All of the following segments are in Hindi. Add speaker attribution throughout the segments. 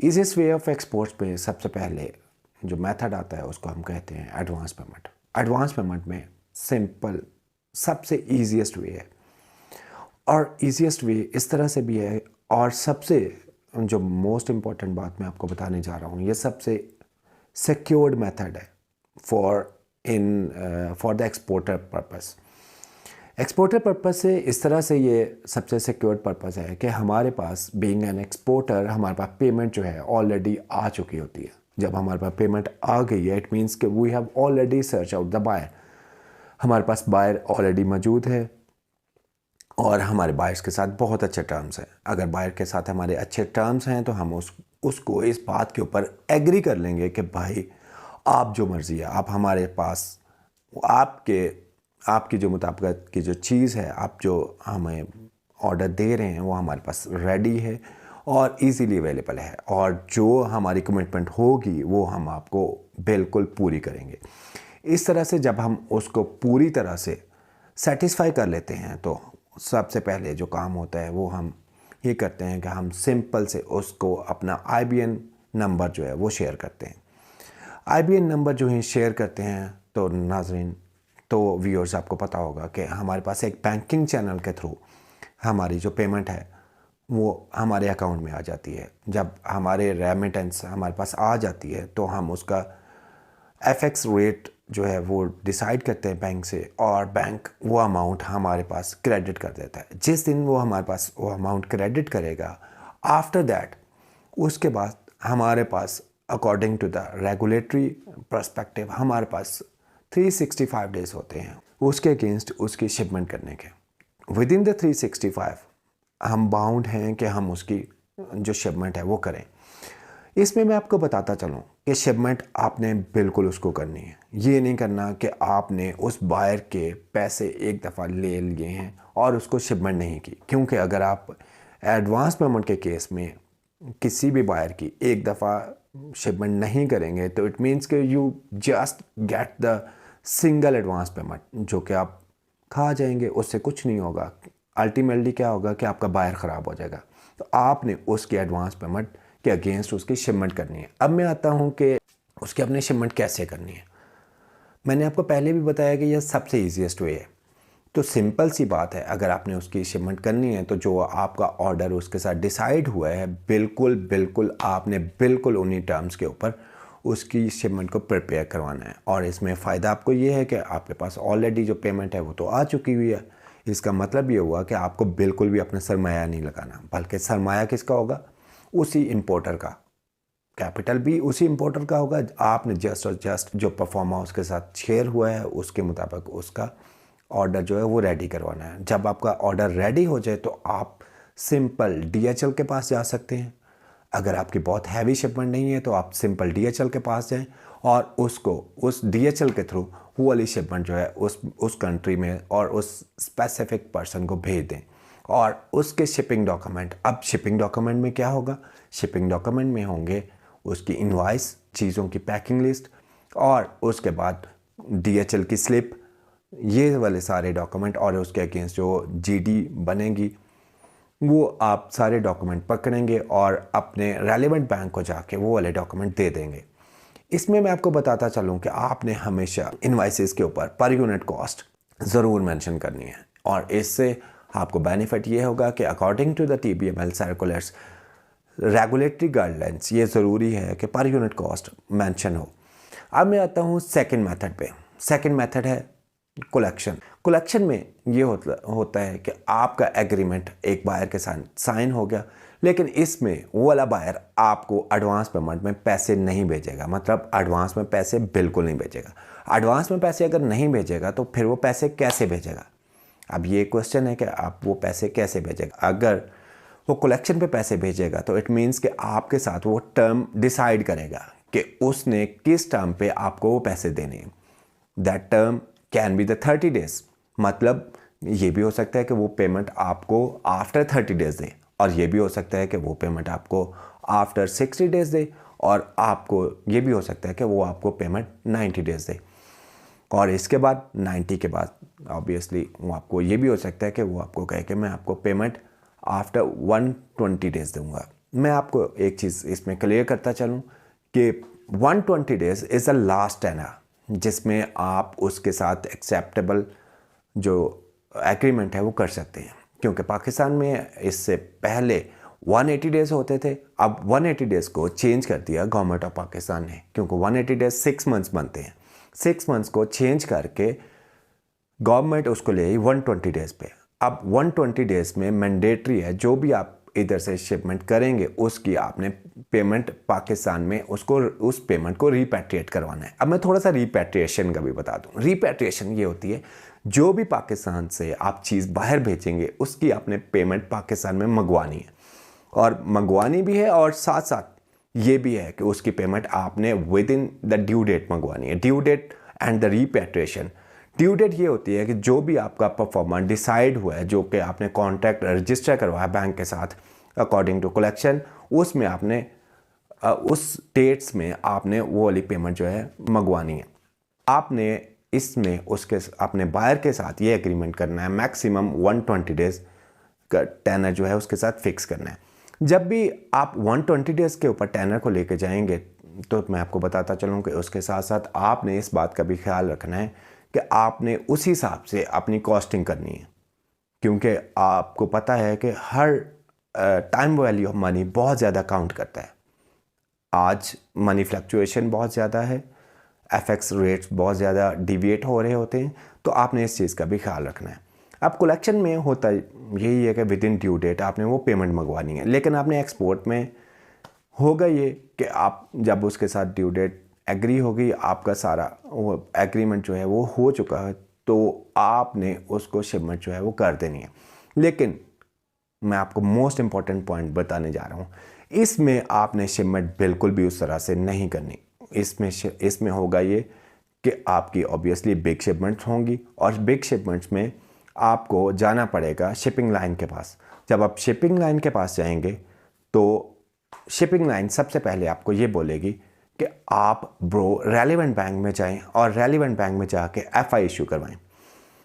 Speaker 1: ईजीएस्ट वे ऑफ एक्सपोर्ट्स पे सबसे पहले जो मेथड आता है उसको हम कहते हैं एडवांस पेमेंट। एडवांस पेमेंट में सिंपल सबसे ईजीएस्ट वे है, और ईजीएस्ट वे इस तरह से भी है, और सबसे जो मोस्ट इम्पॉर्टेंट बात मैं आपको बताने जा रहा हूँ, ये सबसे सिक्योर्ड मेथड है for the exporter purpose. Exporter purpose से इस तरह से ये सबसे सिक्योर्ड पर्पस है कि हमारे पास बीइंग एन एक्सपोर्टर हमारे पास पेमेंट जो है ऑलरेडी आ चुकी होती है। जब हमारे पास पेमेंट आ गई है, इट मीन्स कि we have already search out the buyer. हमारे पास बायर ऑलरेडी मौजूद है और हमारे बायर्स के साथ बहुत अच्छे टर्म्स हैं। अगर बायर के साथ हमारे अच्छे टर्म्स हैं तो हम उसको इस बात के ऊपर एग्री कर लेंगे कि भाई आप जो मर्ज़ी है, आप हमारे पास आपकी जो मुताबिकत की जो चीज़ है, आप जो हमें ऑर्डर दे रहे हैं वो हमारे पास रेडी है और इजीली अवेलेबल है, और जो हमारी कमिटमेंट होगी वो हम आपको बिल्कुल पूरी करेंगे। इस तरह से जब हम उसको पूरी तरह से सेटिस्फाई कर लेते हैं तो सबसे पहले जो काम होता है वो हम ये करते हैं कि हम सिंपल से उसको अपना IBN नंबर जो है वो शेयर करते हैं। IBN नंबर जो है शेयर करते हैं तो नाज़रीन, तो व्यूअर्स, आपको पता होगा कि हमारे पास एक बैंकिंग चैनल के थ्रू हमारी जो पेमेंट है वो हमारे अकाउंट में आ जाती है। जब हमारे रेमिटेंस हमारे पास आ जाती है तो हम उसका FX रेट जो है वो डिसाइड करते हैं बैंक से, और बैंक वो अमाउंट हमारे पास क्रेडिट कर देता है। जिस दिन वो हमारे पास वो अमाउंट क्रेडिट करेगा, आफ्टर दैट उसके बाद हमारे पास according to the regulatory perspective हमारे पास 365 डेज होते हैं उसके अगेंस्ट उसकी शिपमेंट करने के। विद इन द 365 हम बाउंड हैं कि हम उसकी जो शिपमेंट है वो करें। इसमें मैं आपको बताता चलूँ कि शिपमेंट आपने बिल्कुल उसको करनी है। ये नहीं करना कि आपने उस बायर के पैसे एक दफ़ा ले लिए हैं और उसको शिपमेंट नहीं की, क्योंकि अगर आप एडवांस पेमेंट के केस में किसी भी बायर की एक दफ़ा शिपमेंट नहीं करेंगे तो इट मीन्स कि you just get the single advance payment जो कि आप खा जाएंगे, उससे कुछ नहीं होगा। अल्टीमेटली क्या होगा कि आपका बायर ख़राब हो जाएगा। तो आपने उसकी एडवांस पेमेंट के अगेंस्ट उसकी शिपमेंट करनी है। अब मैं आता हूँ कि उसकी अपनी शिपमेंट कैसे करनी है। मैंने आपको पहले भी बताया कि यह सबसे ईजीएस्ट वे है। तो सिंपल सी बात है, अगर आपने उसकी शिपमेंट करनी है तो जो आपका ऑर्डर उसके साथ डिसाइड हुआ है, बिल्कुल आपने बिल्कुल उन्हीं टर्म्स के ऊपर उसकी शिपमेंट को प्रिपेयर करवाना है। और इसमें फ़ायदा आपको ये है कि आपके पास ऑलरेडी जो पेमेंट है वो तो आ चुकी हुई है। इसका मतलब ये हुआ कि आपको बिल्कुल भी अपना सरमाया नहीं लगाना, बल्कि सरमाया किसका होगा? उसी इंपोर्टर का। कैपिटल भी उसी इंपोर्टर का होगा। आपने जस्ट और जस्ट जो परफॉर्मा उसके साथ शेयर हुआ है उसके मुताबिक उसका ऑर्डर जो है वो रेडी करवाना है। जब आपका ऑर्डर रेडी हो जाए तो आप सिंपल DHL के पास जा सकते हैं। अगर आपकी बहुत हैवी शिपमेंट नहीं है तो आप सिंपल DHL के पास जाएं और उसको उस DHL के थ्रू वो वाली शिपमेंट जो है उस कंट्री में और उस स्पेसिफिक पर्सन को भेज दें। और उसके शिपिंग डॉक्यूमेंट, अब शिपिंग डॉक्यूमेंट में क्या होगा? शिपिंग डॉक्यूमेंट में होंगे उसकी इनवॉइस, चीज़ों की पैकिंग लिस्ट, और उसके बाद DHL की स्लिप, ये वाले सारे डॉक्यूमेंट, और उसके अगेंस्ट जो GD बनेगी वो आप सारे डॉक्यूमेंट पकड़ेंगे और अपने रेलेवेंट बैंक को जाके वो वाले डॉक्यूमेंट दे देंगे। इसमें मैं आपको बताता चलूँ कि आपने हमेशा इनवाइसेस के ऊपर पर यूनिट कॉस्ट ज़रूर मेंशन करनी है, और इससे आपको बेनिफिट ये होगा कि according to the TBML circulars regulatory guidelines ये ज़रूरी है कि पर यूनिट कॉस्ट मेंशन हो। अब मैं आता हूँ सेकंड मेथड पे। सेकंड मेथड है कलेक्शन। कलेक्शन में ये होता है कि आपका एग्रीमेंट एक बायर के साथ साइन हो गया, लेकिन इसमें वो वाला बायर आपको एडवांस पेमेंट में पैसे नहीं भेजेगा। मतलब एडवांस में पैसे बिल्कुल नहीं भेजेगा। एडवांस में पैसे अगर नहीं भेजेगा तो फिर वो पैसे कैसे भेजेगा? अब ये क्वेश्चन है कि आप वो पैसे कैसे भेजेगा। अगर वो कलेक्शन पे पैसे भेजेगा तो इट मीन्स कि आपके साथ वो टर्म डिसाइड करेगा कि उसने किस टर्म पे आपको वो पैसे देने हैं। That term can be the 30 days. मतलब ये भी हो सकता है कि वो पेमेंट आपको आफ्टर 30 डेज दे, और ये भी हो सकता है कि वो पेमेंट आपको आफ्टर 60 डेज दे, और आपको ये भी हो सकता है कि वो आपको पेमेंट 90 डेज दे। और इसके बाद 90 के बाद ऑब्वियसली वो आपको ये भी हो सकता है कि वो आपको कहे कि मैं आपको पेमेंट आफ्टर 120 डेज दूंगा। मैं आपको एक चीज़ इसमें क्लियर करता चलूँ कि 120 days is the last tenor जिसमें आप उसके साथ एक्सेप्टेबल जो एग्रीमेंट है वो कर सकते हैं, क्योंकि पाकिस्तान में इससे पहले 180 डेज़ होते थे। अब 180 डेज़ को चेंज कर दिया गवर्नमेंट ऑफ पाकिस्तान ने, क्योंकि 180 डेज़ 6 मंथ्स बनते हैं। 6 मंथ्स को चेंज करके गवर्नमेंट उसको ले आई 120 डेज़ पे। अब 120 डेज़ में मैंडेटरी है, जो भी आप इधर से शिपमेंट करेंगे उसकी आपने पेमेंट पाकिस्तान में उसको उस पेमेंट को रिपैट्रिएट करवाना है। अब मैं थोड़ा सा रिपैट्रिएशन का भी बता दूं। रिपैट्रिएशन ये होती है, जो भी पाकिस्तान से आप चीज़ बाहर भेजेंगे उसकी आपने पेमेंट पाकिस्तान में मंगवानी है, और मंगवानी भी है, और साथ साथ ये भी है कि उसकी पेमेंट आपने within the due date मंगवानी है। Due date and the repatriation. Due date ये होती है कि जो भी आपका परफॉर्मेंस डिसाइड हुआ है, जो कि आपने कॉन्ट्रैक्ट रजिस्टर करवाया बैंक के साथ अकॉर्डिंग टू कलेक्शन, उसमें आपने उस डेट्स में आपने वो वाली पेमेंट जो है मंगवानी है। आपने इसमें उसके अपने बायर के साथ ये एग्रीमेंट करना है, मैक्सिमम 120 डेज़ का टेनर जो है उसके साथ फिक्स करना है। जब भी आप 120 डेज़ के ऊपर टेनर को लेके जाएंगे तो मैं आपको बताता चलूँ कि उसके साथ साथ आपने इस बात का भी ख्याल रखना है कि आपने उस हिसाब से अपनी कॉस्टिंग करनी है, क्योंकि आपको पता है कि हर टाइम वैल्यू ऑफ मनी बहुत ज़्यादा काउंट करता है। आज मनी फ्लक्चुएशन बहुत ज़्यादा है, एफएक्स रेट्स बहुत ज़्यादा डिविएट हो रहे होते हैं, तो आपने इस चीज़ का भी ख्याल रखना है। अब कलेक्शन में होता यही है कि विद इन ड्यू डेट आपने वो पेमेंट मंगवानी है, लेकिन आपने एक्सपोर्ट में होगा ये कि आप जब उसके साथ ड्यू डेट एग्री होगी, आपका सारा वो एग्रीमेंट जो है वो हो चुका है, तो आपने उसको शिपमेंट जो है वो कर देनी है। लेकिन मैं आपको मोस्ट इंपॉर्टेंट पॉइंट बताने जा रहा हूँ, इसमें आपने शिपमेंट बिल्कुल भी उस तरह से नहीं करनी। इसमें होगा ये कि आपकी ऑब्वियसली बिग शिपमेंट्स होंगी, और बिग शिपमेंट्स में आपको जाना पड़ेगा शिपिंग लाइन के पास। जब आप शिपिंग लाइन के पास जाएंगे तो शिपिंग लाइन सबसे पहले आपको ये बोलेगी कि आप ब्रो रेलिवेंट बैंक में जाएं और रेलिवेंट बैंक में जाके एफआई इशू करवाएं।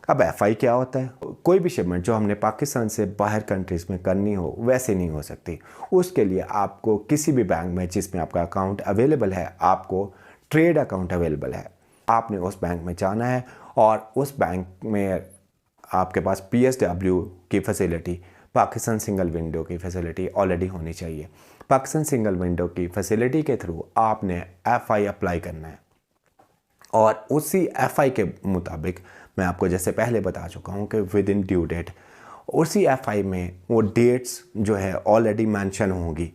Speaker 1: अब एफआई क्या होता है? कोई भी शिपमेंट जो हमने पाकिस्तान से बाहर कंट्रीज़ में करनी हो वैसे नहीं हो सकती। उसके लिए आपको किसी भी बैंक में जिसमें आपका अकाउंट अवेलेबल है, आपको ट्रेड अकाउंट अवेलेबल है, आपने उस बैंक में जाना है, और उस बैंक में आपके पास PSW की फैसिलिटी, पाकिस्तान सिंगल विंडो की फैसिलिटी ऑलरेडी होनी चाहिए। पाकिस्तान सिंगल विंडो की फैसिलिटी के थ्रू आपने एफआई अप्लाई करना है, और उसी एफआई के मुताबिक मैं आपको जैसे पहले बता चुका हूँ कि विद इन ड्यू डेट, उसी एफआई में वो डेट्स जो है ऑलरेडी मेंशन होंगी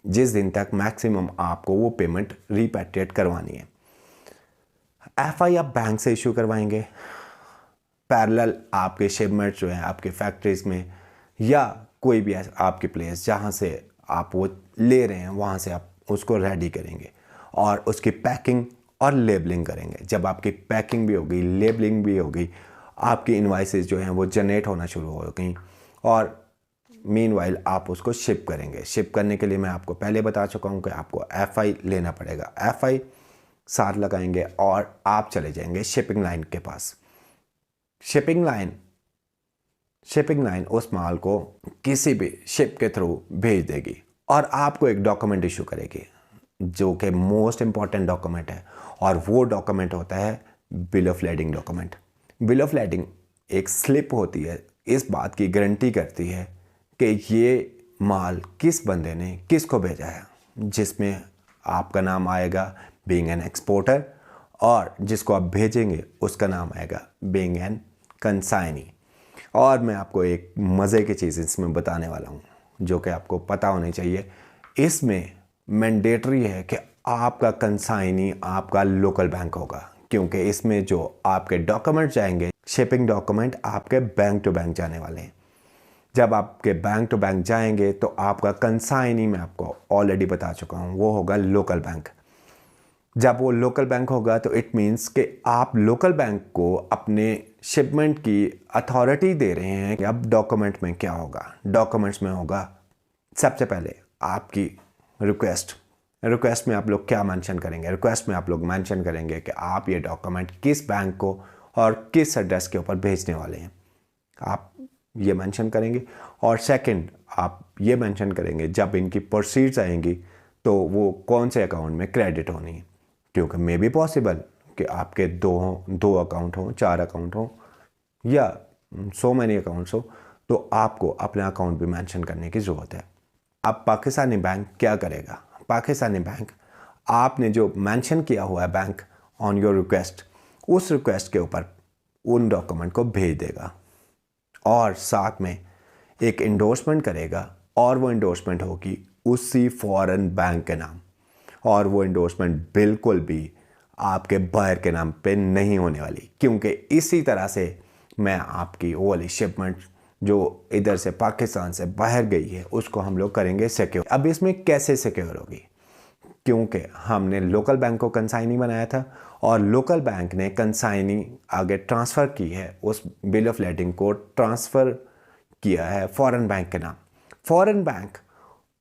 Speaker 1: जिस दिन तक मैक्सिमम आपको वो पेमेंट रिपैट्रिएट करवानी है। एफआई आप बैंक से इशू करवाएंगे, पैरेलल आपके शिपमेंट जो है आपके फैक्ट्रीज में या कोई भी आपकी प्लेस जहाँ से आप वो ले रहे हैं वहाँ से आप उसको रेडी करेंगे, और उसकी पैकिंग और लेबलिंग करेंगे। जब आपकी पैकिंग भी होगी, लेबलिंग भी होगी, आपकी इनवाइसेस जो हैं वो जनरेट होना शुरू हो गई, और मीनवाइल आप उसको शिप करेंगे। शिप करने के लिए मैं आपको पहले बता चुका हूँ कि आपको एफआई लेना पड़ेगा। एफआई साथ लगाएंगे और आप चले जाएंगे शिपिंग लाइन के पास। शिपिंग लाइन उस माल को किसी भी शिप के थ्रू भेज देगी, और आपको एक डॉक्यूमेंट इशू करेगी जो कि मोस्ट इंपॉर्टेंट डॉक्यूमेंट है, और वो डॉक्यूमेंट होता है bill of lading document. Bill of lading एक स्लिप होती है, इस बात की गारंटी करती है कि ये माल किस बंदे ने किसको भेजा है, जिसमें आपका नाम आएगा बीइंग एन एक्सपोर्टर, और जिसको आप भेजेंगे उसका नाम आएगा बीइंग एन कंसाइनी। और मैं आपको एक मज़े की चीज़ इसमें बताने वाला हूँ जो कि आपको पता होनी चाहिए। इसमें मैंडेटरी है कि आपका कंसाइनी आपका लोकल बैंक होगा, क्योंकि इसमें जो आपके डॉक्यूमेंट जाएंगे, शिपिंग डॉक्यूमेंट आपके बैंक टू बैंक जाने वाले हैं। जब आपके बैंक टू बैंक जाएंगे तो आपका कंसाइनी मैं आपको ऑलरेडी बता चुका हूँ वो होगा लोकल बैंक। जब वो लोकल बैंक होगा तो इट मीन्स कि आप लोकल बैंक को अपने शिपमेंट की अथॉरिटी दे रहे हैं। अब डॉक्यूमेंट में क्या होगा? डॉक्यूमेंट्स में होगा सबसे पहले आपकी रिक्वेस्ट में आप लोग क्या मेंशन करेंगे? रिक्वेस्ट में आप लोग मेंशन करेंगे कि आप ये डॉक्यूमेंट किस बैंक को और किस एड्रेस के ऊपर भेजने वाले हैं, आप ये मेंशन करेंगे। और सेकंड, आप ये मेंशन करेंगे जब इनकी प्रोसीड्स आएंगी तो वो कौन से अकाउंट में क्रेडिट होनी है, क्योंकि मे बी पॉसिबल कि आपके दो अकाउंट हों, 4 अकाउंट हों या सो मैनी अकाउंट्स हो, तो आपको अपना अकाउंट भी मेंशन करने की ज़रूरत है। अब पाकिस्तानी बैंक क्या करेगा? पाकिस्तानी बैंक आपने जो मेंशन किया हुआ है बैंक ऑन योर रिक्वेस्ट, उस रिक्वेस्ट के ऊपर उन डॉक्यूमेंट को भेज देगा और साथ में एक इंडोर्समेंट करेगा, और वो इंडोर्समेंट होगी उसी फॉरेन बैंक के नाम, और वो इंडोर्समेंट बिल्कुल भी आपके बायर के नाम पे नहीं होने वाली, क्योंकि इसी तरह से मैं आपकी वो वाली शिपमेंट जो इधर से पाकिस्तान से बाहर गई है उसको हम लोग करेंगे सिक्योर। अब इसमें कैसे सिक्योर होगी? क्योंकि हमने लोकल बैंक को कंसाइनी बनाया था और लोकल बैंक ने कंसाइनी आगे ट्रांसफ़र की है, उस बिल ऑफ लेडिंग को ट्रांसफ़र किया है फॉरेन बैंक के नाम। फॉरेन बैंक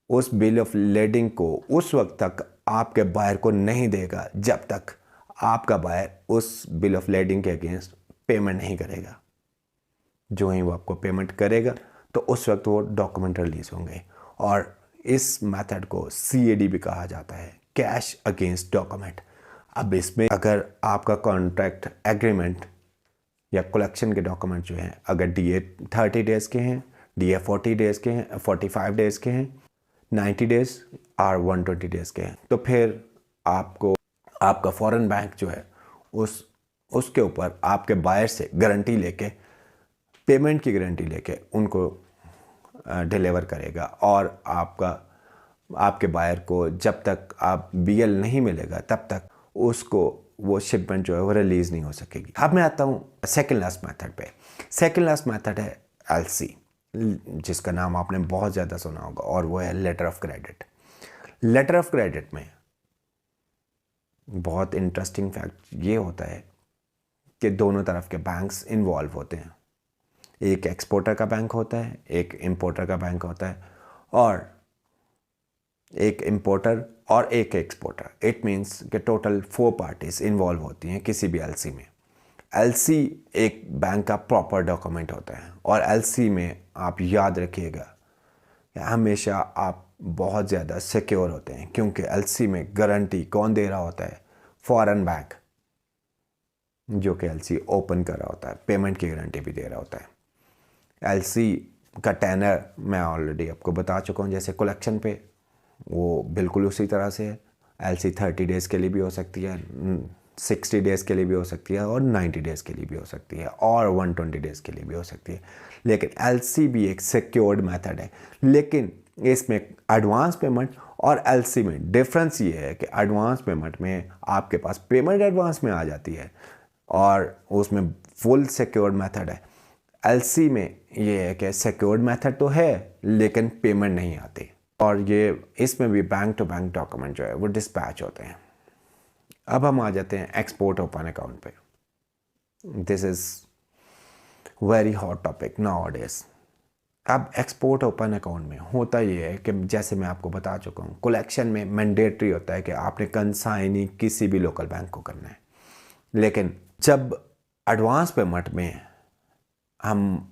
Speaker 1: उस बिल ऑफ लेडिंग को उस वक्त तक आपके बायर को नहीं देगा जब तक आपका बायर उस बिल ऑफ लेडिंग के अगेंस्ट पेमेंट नहीं करेगा। जो ही वो आपको पेमेंट करेगा तो उस वक्त वो डॉक्यूमेंट रिलीज होंगे, और इस मेथड को CAD भी कहा जाता है, कैश अगेंस्ट डॉक्यूमेंट। अब इसमें अगर आपका कॉन्ट्रैक्ट एग्रीमेंट या कलेक्शन के डॉक्यूमेंट जो हैं अगर DA 30 डेज़ के हैं, DA 40 डेज़ के हैं, 45 डेज़ के हैं, 90 डेज़ और 120 डेज़ के हैं, तो फिर आपको आपका फॉरेन बैंक जो है उसके ऊपर आपके बायर से गारंटी लेके, पेमेंट की गारंटी लेके उनको डिलीवर करेगा, और आपके बायर को जब तक आप BL नहीं मिलेगा तब तक उसको वो शिपमेंट जो है वो रिलीज़ नहीं हो सकेगी। अब मैं आता हूँ सेकंड लास्ट मेथड पे। सेकंड लास्ट मेथड है LC, जिसका नाम आपने बहुत ज़्यादा सुना होगा, और वो है letter of credit. Letter of credit में बहुत इंटरेस्टिंग फैक्ट ये होता है कि दोनों तरफ के बैंक्स इन्वॉल्व होते हैं। एक एक्सपोर्टर का बैंक होता है, एक इंपोर्टर का बैंक होता है, और एक इंपोर्टर और एक एक्सपोर्टर। इट मीन्स कि टोटल 4 पार्टीज इन्वॉल्व होती हैं किसी भी LC में। LC एक बैंक का प्रॉपर डॉक्यूमेंट होता है, और LC में आप याद रखिएगा हमेशा आप बहुत ज़्यादा सिक्योर होते हैं, क्योंकि LC में गारंटी कौन दे रहा होता है? फॉरेन बैंक, जो कि LC ओपन कर रहा होता है, पेमेंट की गारंटी भी दे रहा होता है। LC का टेनर मैं ऑलरेडी आपको बता चुका हूँ, जैसे कलेक्शन पे वो बिल्कुल उसी तरह से है। LC 30 डेज़ के लिए भी हो सकती है, 60 डेज़ के लिए भी हो सकती है, और 90 डेज़ के लिए भी हो सकती है, और 120 डेज़ के लिए भी हो सकती है। लेकिन LC भी एक सिक्योर्ड मेथड है, लेकिन इसमें एडवांस पेमेंट और LC में डिफरेंस ये है कि एडवांस पेमेंट में आपके पास पेमेंट एडवांस में आ जाती है और उसमें फुल सिक्योर्ड मेथड है। LC में ये है कि सिक्योर्ड मेथड तो है लेकिन पेमेंट नहीं आती, और ये इसमें भी बैंक टू बैंक डॉक्यूमेंट जो है वो डिस्पैच होते हैं। अब हम आ जाते हैं एक्सपोर्ट ओपन अकाउंट पे। This is very hot topic nowadays. अब एक्सपोर्ट ओपन अकाउंट में होता ये है कि जैसे मैं आपको बता चुका हूँ, कलेक्शन में मैंडेटरी होता है कि आपने कंसाइनी किसी भी लोकल बैंक को करना है, लेकिन जब एडवांस पेमेंट में हम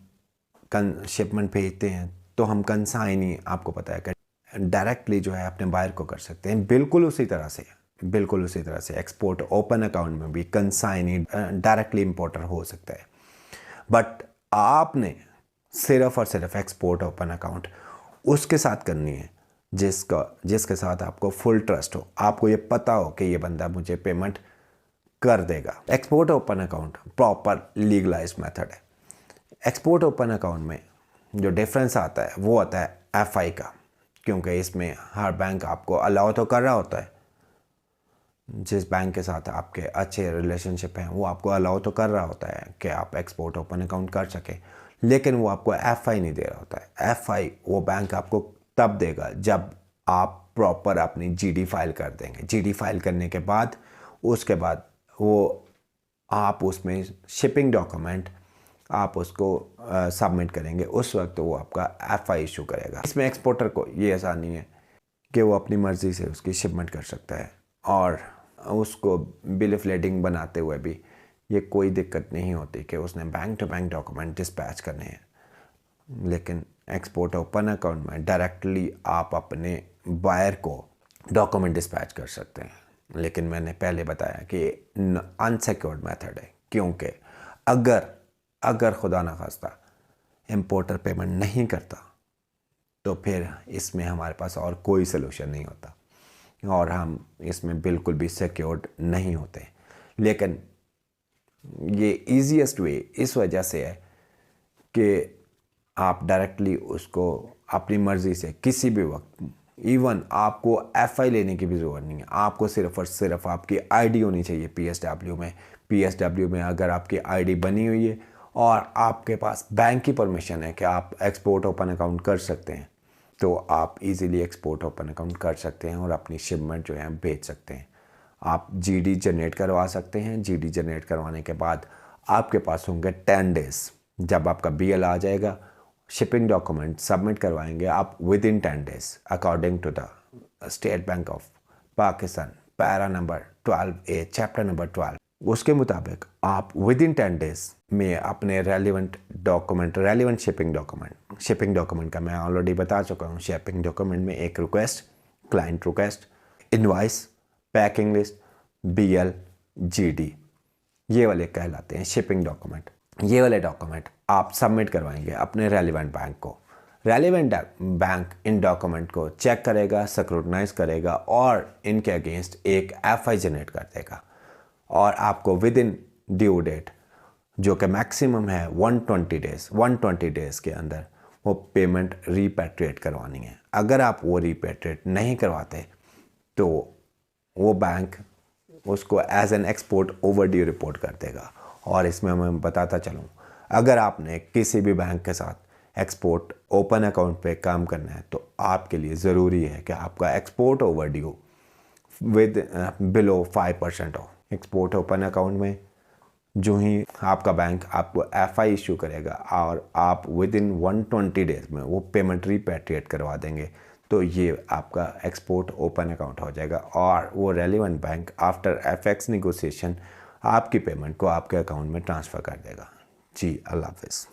Speaker 1: शिपमेंट भेजते हैं तो हम कंसाइनी, आपको पता है कि डायरेक्टली जो है अपने बायर को कर सकते हैं। बिल्कुल उसी तरह से एक्सपोर्ट ओपन अकाउंट में भी कंसाइनी डायरेक्टली इंपोर्टर हो सकता है, बट आपने सिर्फ और सिर्फ एक्सपोर्ट ओपन अकाउंट उसके साथ करनी है जिसके साथ आपको फुल ट्रस्ट हो, आपको ये पता हो कि ये बंदा मुझे पेमेंट कर देगा। Export open account proper legalised method है। एक्सपोर्ट ओपन अकाउंट में जो डिफरेंस आता है वो आता है FI का, क्योंकि इसमें हर बैंक आपको अलाउ तो कर रहा होता है, जिस बैंक के साथ आपके अच्छे रिलेशनशिप हैं वो आपको अलाउ तो कर रहा होता है कि आप एक्सपोर्ट ओपन अकाउंट कर सकें, लेकिन वो आपको FI नहीं दे रहा होता है। FI वो बैंक आपको तब देगा जब आप प्रॉपर अपनी GD फाइल कर देंगे। GD फाइल करने के बाद उसके बाद वो आप उसमें शिपिंग डॉक्यूमेंट आप उसको सबमिट करेंगे, उस वक्त वो आपका FI इशू करेगा। इसमें एक्सपोर्टर को ये आसानी है कि वो अपनी मर्ज़ी से उसकी शिपमेंट कर सकता है, और उसको बिल ऑफ लेडिंग बनाते हुए भी ये कोई दिक्कत नहीं होती कि उसने bank to bank document dispatch करने हैं। लेकिन एक्सपोर्ट ओपन अकाउंट में डायरेक्टली आप अपने बायर को डॉक्यूमेंट डिस्पैच कर सकते हैं। लेकिन मैंने पहले बताया कि अनसिक्योर्ड मेथड है, क्योंकि अगर खुदा न खास्ता इम्पोर्टर पेमेंट नहीं करता तो फिर इसमें हमारे पास और कोई सलूशन नहीं होता और हम इसमें बिल्कुल भी सिक्योर्ड नहीं होते। लेकिन ये ईजीएस्ट वे इस वजह से है कि आप डायरेक्टली उसको अपनी मर्ज़ी से किसी भी वक्त, इवन आपको एफआई लेने की भी ज़रूरत नहीं है, आपको सिर्फ़ और सिर्फ आपकी आईडी होनी चाहिए पीएसडब्ल्यू में अगर आपकी आईडी बनी हुई है और आपके पास बैंक की परमिशन है कि आप एक्सपोर्ट ओपन अकाउंट कर सकते हैं, तो आप इजीली एक्सपोर्ट ओपन अकाउंट कर सकते हैं और अपनी शिपमेंट जो है भेज सकते हैं। आप जीडी जनरेट करवा सकते हैं। जीडी जनरेट करवाने के बाद आपके पास होंगे 10 डेज़। जब आपका बीएल आ जाएगा, शिपिंग डॉक्यूमेंट सबमिट करवाएंगे आप within 10 days according to the state bank of Pakistan para number 12A chapter number 12। उसके मुताबिक आप विद इन 10 डेज़ में अपने रेलिवेंट शिपिंग डॉक्यूमेंट का मैं ऑलरेडी बता चुका हूँ। शिपिंग डॉक्यूमेंट में एक request, client request, invoice, packing list, BL, GD, ये वाले कहलाते हैं शिपिंग डॉक्यूमेंट। ये वाले डॉक्यूमेंट आप सबमिट करवाएंगे अपने रेलिवेंट बैंक को। रेलिवेंट बैंक इन डॉक्यूमेंट को चेक करेगा, स्क्रूटनाइज करेगा और इनके अगेंस्ट एक एफआई जनरेट कर देगा और आपको विद इन ड्यू डेट, जो कि मैक्सिमम है 120 डेज़ के अंदर वो पेमेंट रीपैट्रिएट करवानी है। अगर आप वो रीपैट्रिएट नहीं करवाते तो वो बैंक उसको as an export overdue report कर देगा। और इसमें मैं बताता चलूँ, अगर आपने किसी भी बैंक के साथ एक्सपोर्ट ओपन अकाउंट पे काम करना है तो आपके लिए ज़रूरी है कि आपका एक्सपोर्ट ओवरड्यू विद बिलो 5% हो। एक्सपोर्ट ओपन अकाउंट में जो ही आपका बैंक आपको एफआई इशू करेगा और आप विद इन 120 डेज़ में वो पेमेंट रीपैट्रिएट करवा देंगे तो ये आपका एक्सपोर्ट ओपन अकाउंट हो जाएगा और वो relevant bank after FX negotiation आपकी पेमेंट को आपके अकाउंट में ट्रांसफ़र कर देगा। जी, अल्लाह हाफ़िज़।